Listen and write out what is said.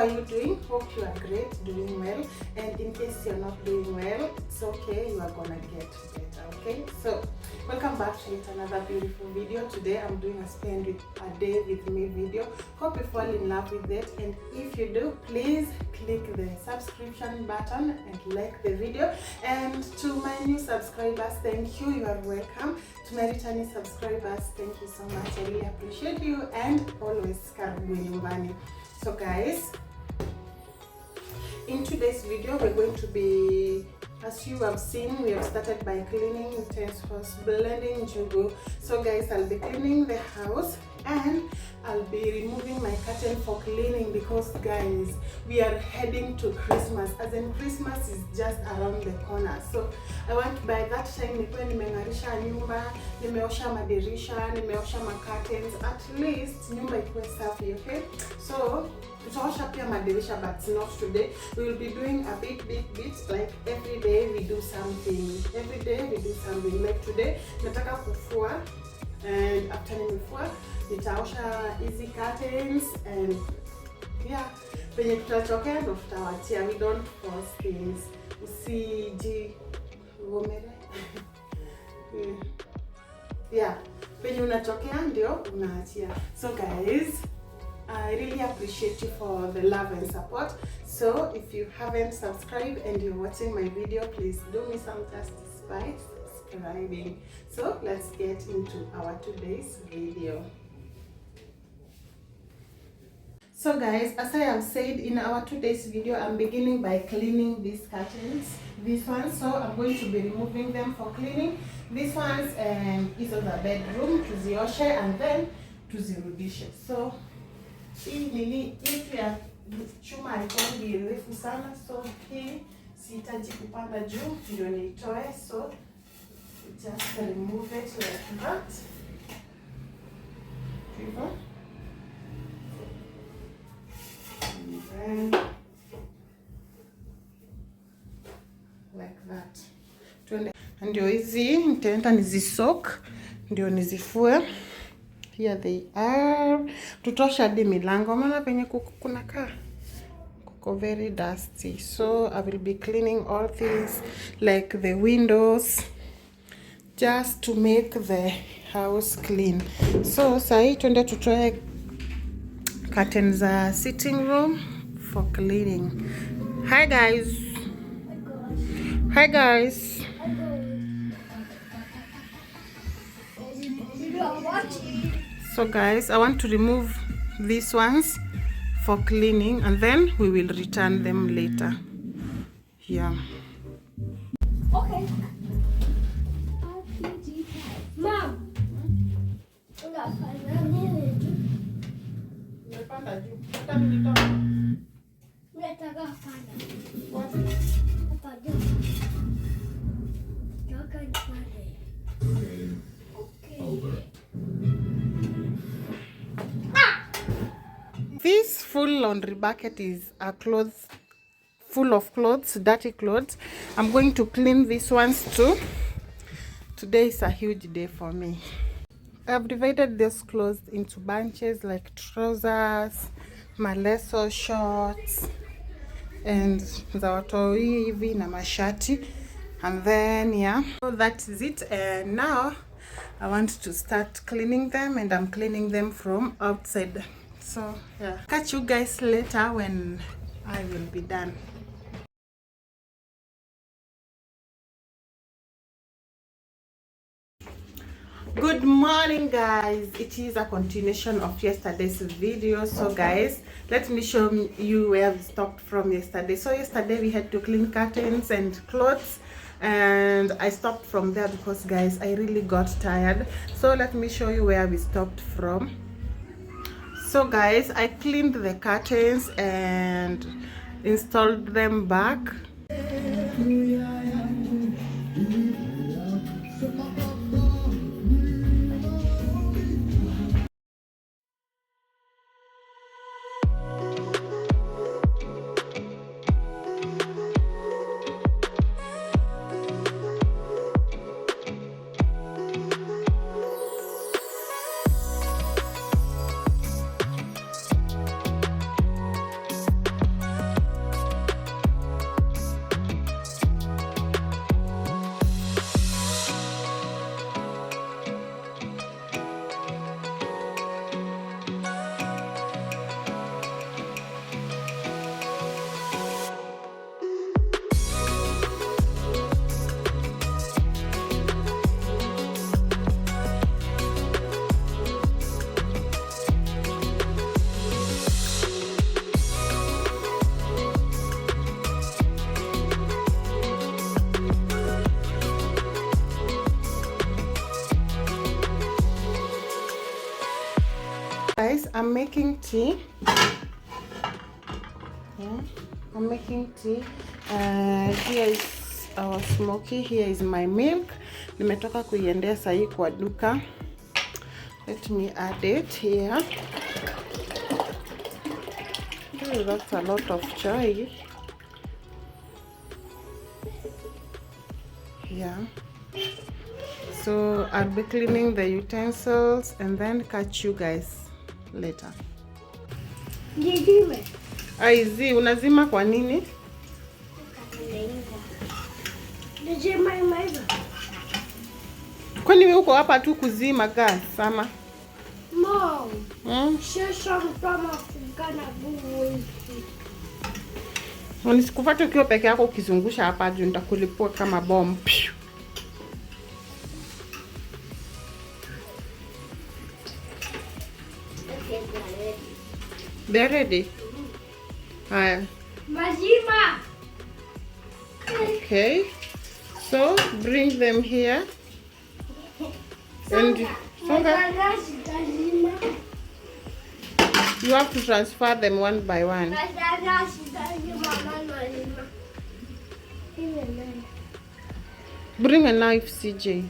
are you doing? Hope you are great, doing well. And in case you're not doing well, it's okay, you are gonna get better. Okay, so welcome back to yet another beautiful video. Today I'm doing a spend with a day with me video. Hope you fall in love with it, and if you do, please click the subscription button and like the video. And to my new subscribers, thank you, you are welcome. To my returning subscribers, thank you so much, I really appreciate you, and always karibu nyumbani. So guys, in today's video we're going to be, as you have seen, we have started by cleaning utensils, blending jugo. So guys, I'll be cleaning the house and I'll be removing my curtain for cleaning, because guys, we are heading to Christmas, as in Christmas is just around the corner. So I want by that time nikuwe nimeng'arisha nyumba, nimeosha madirisha, nimeosha curtains, at least nyumba ikuwe safi, okay? So tutaosha pia madirisha, but not today. We will be doing a bit like every day we do something. Every day we do something. Like today nataka kufua, and after nimefua nitaosha easy curtains, and yeah, penye tutachokea ndo tutawachia. We don't force things. Usiji gomere. Yeah, penye unachokea ndio unaachia. So guys, I really appreciate you for the love and support. So if you haven't subscribed and you're watching my video, please do me some justice by subscribing. So let's get into our today's video. So guys, as I have said in our today's video, I'm beginning by cleaning these curtains, these ones. So I'm going to be removing them for cleaning. These ones is on the bedroom, tuzioshe and then tuzirudishe. So hii nini hii ya chuma haikuwa refu sana, so hii sihitaji kupanda juu ndio niitoe. So just remove it like that. And then like that. Ndio hizi nitaenda nizisoak ndio nizifue. Here they are. Tutosha hadi milango, maana penye kunakaa kuko very dusty. So I will be cleaning all things like the windows, just to make the house clean. So sahi tuende tutoe curtains za sitting room for cleaning. Hi guys. Hi guys. So guys, I want to remove these ones for cleaning, and then we will return them later. Yeah. Okay. Mom. This full laundry bucket is a clothes full of clothes, dirty clothes. I'm going to clean these ones too. Today is a huge day for me. I've divided these clothes into bunches, like trousers, maleso shorts, and zawatoi hivi na mashati. And then yeah, so that is it. And now I want to start cleaning them, and I'm cleaning them from outside. So yeah, catch you guys later when I will be done. Good morning guys, it is a continuation of yesterday's video. So guys, let me show you where we stopped from yesterday. So yesterday we had to clean curtains and clothes, and I stopped from there because guys, I really got tired. So let me show you where we stopped from. So guys, I cleaned the curtains and installed them back. guys, I'm making tea. Yeah, I'm making tea. Here is our smoky. Here is my milk. Nimetoka kuiendea sahi kwa duka. Let me add it here. Oh, that's a lot of chai. Yeah. So I'll be cleaning the utensils and then catch you guys later. Nizime. Aizi, unazima kwa nini? Nizima imeiva. Kwani wewe uko hapa tu kuzima gas sama? Mom. Shasha mtama kugana buwi. Unisikufuate ukiwa peke yako ukizungusha hapa juu nitakulipua kama bomb. They're ready. Haya. Mazima. Okay. So bring them here. And Songa, you have to transfer them one by one. Bring a knife, CJ.